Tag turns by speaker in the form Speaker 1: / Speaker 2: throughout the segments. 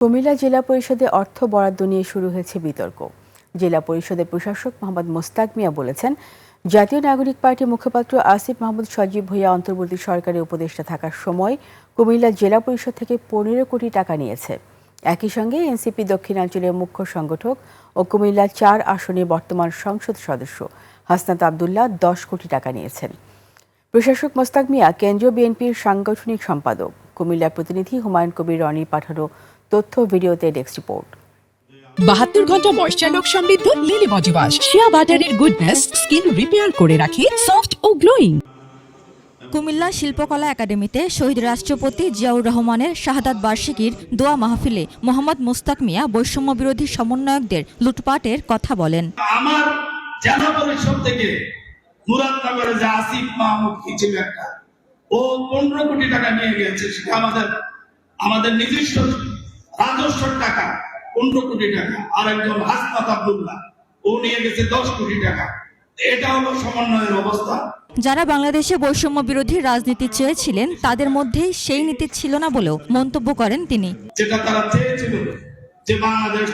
Speaker 1: কুমিল্লা জেলা পরিষদে অর্থ বরাদ্দ নিয়ে শুরু হয়েছে বিতর্ক। জেলা পরিষদের প্রশাসক মোহাম্মদ মোস্তাক মিয়া বলেছেন, জাতীয় নাগরিক পার্টির মুখপাত্র আসিফ মাহমুদ সজীব ভূঁইয়া অন্তর্বর্তী সরকারের উপদেষ্টা থাকার সময় কুমিল্লা জেলা পরিষদ থেকে 15 কোটি টাকা নিয়েছে। একই সঙ্গে এনসিপি দক্ষিণাঞ্চলের মুখ্য সংগঠক ও কুমিল্লা 4 আসনের বর্তমান সংসদ সদস্য হাসনাত আবদুল্লাহ 10 কোটি টাকা নিয়েছেন। প্রশাসক মোস্তাক মিয়া কেন্দ্রীয় বিএনপির সাংগঠনিক সম্পাদক। কুমিল্লার প্রতিনিধি হুমায়ুন কবির রনির পাঠানো তথ্য ভিডিওতে ডেস্ক রিপোর্ট।
Speaker 2: 72 ঘন্টা ময়েশ্চার লক সমৃদ্ধ লিলি বডি ওয়াশ শিয়া বাটারের গুডনেস স্কিন রিপেয়ার করে রাখে সফট ও গ্লোয়িং।
Speaker 3: কুমিল্লা শিল্পকলা একাডেমিতে শহীদ রাষ্ট্রপতি জিয়াউর রহমানের শাহাদাত বার্ষিকীর দোয়া মাহফিলে মোহাম্মদ মোস্তাক মিয়া বৈষম্য বিরোধী সমন্বয়কদের লুটপাটের কথা বলেন।
Speaker 4: আমার জেলা পরিষদ থেকে মুরাদনগরে যে আসিফ মাহমুদ কি ছিল একটা, ও 15 কোটি টাকা নিয়ে গেছে। সেটা আমাদের নিজস্ব রাজস্ব টাকা 15 কোটি টাকা। আর একজন হাসনাত আবদুল্লাহ ও নিয়ে গেছে 10 কোটি টাকা। এটা হলো সমন্বয়ের অবস্থা।
Speaker 3: যারা বাংলাদেশে বৈষম্য বিরোধী রাজনীতি চেয়েছিলেন তাদের মধ্যে সেই নীতি ছিল না বলেও মন্তব্য করেন তিনি।
Speaker 4: যেটা তারা চেয়েছিল যে বাংলাদেশ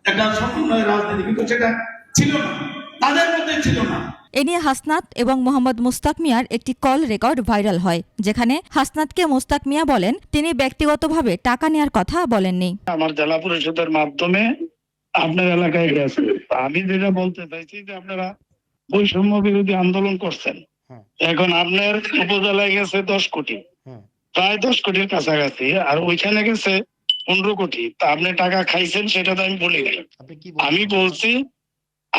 Speaker 4: একটা সমন্বয়ের রাজনীতি, কিন্তু সেটা ছিল না, তাদের মধ্যে ছিল না।
Speaker 3: এ নিয়ে হাসনাত এবং মোহাম্মদ মোস্তাক মিয়ার একটি কল রেকর্ড ভাইরাল হয়, যেখানে হাসনাতকে মোস্তাক মিয়া বলেন তিনি ব্যক্তিগতভাবে টাকা নেওয়ার কথা বলেননি।
Speaker 5: আমার জেলা পরিষদের মাধ্যমে আপনার এলাকায় গেছে। আমি যেটা বলতে চাইছি যে আপনারা বৈষম্য বিরোধী আন্দোলন করছেন, এখন আপনার উপজেলায় গেছে 10 কোটি, প্রায় 10 কোটির কাছাকাছি, আর ওইখানে গেছে 15 কোটি। তা আপনি টাকা খাইছেন সেটা তো আমি বলি নাই।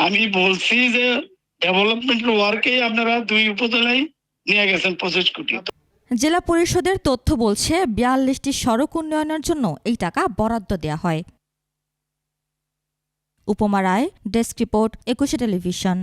Speaker 5: আমি বলছি যে ডেভেলপমেন্ট ওয়ার্কেই আপনারা 2 উপজেলায় নিয়ে গেছেন 25 কোটি।
Speaker 3: জেলা পরিষদের তথ্য বলছে 42টি সড়ক উন্নয়নের জন্য এই টাকা বরাদ্দ দেয়া হয়। উপমা রায়, ডেস্ক রিপোর্ট, 21 টেলিভিশন।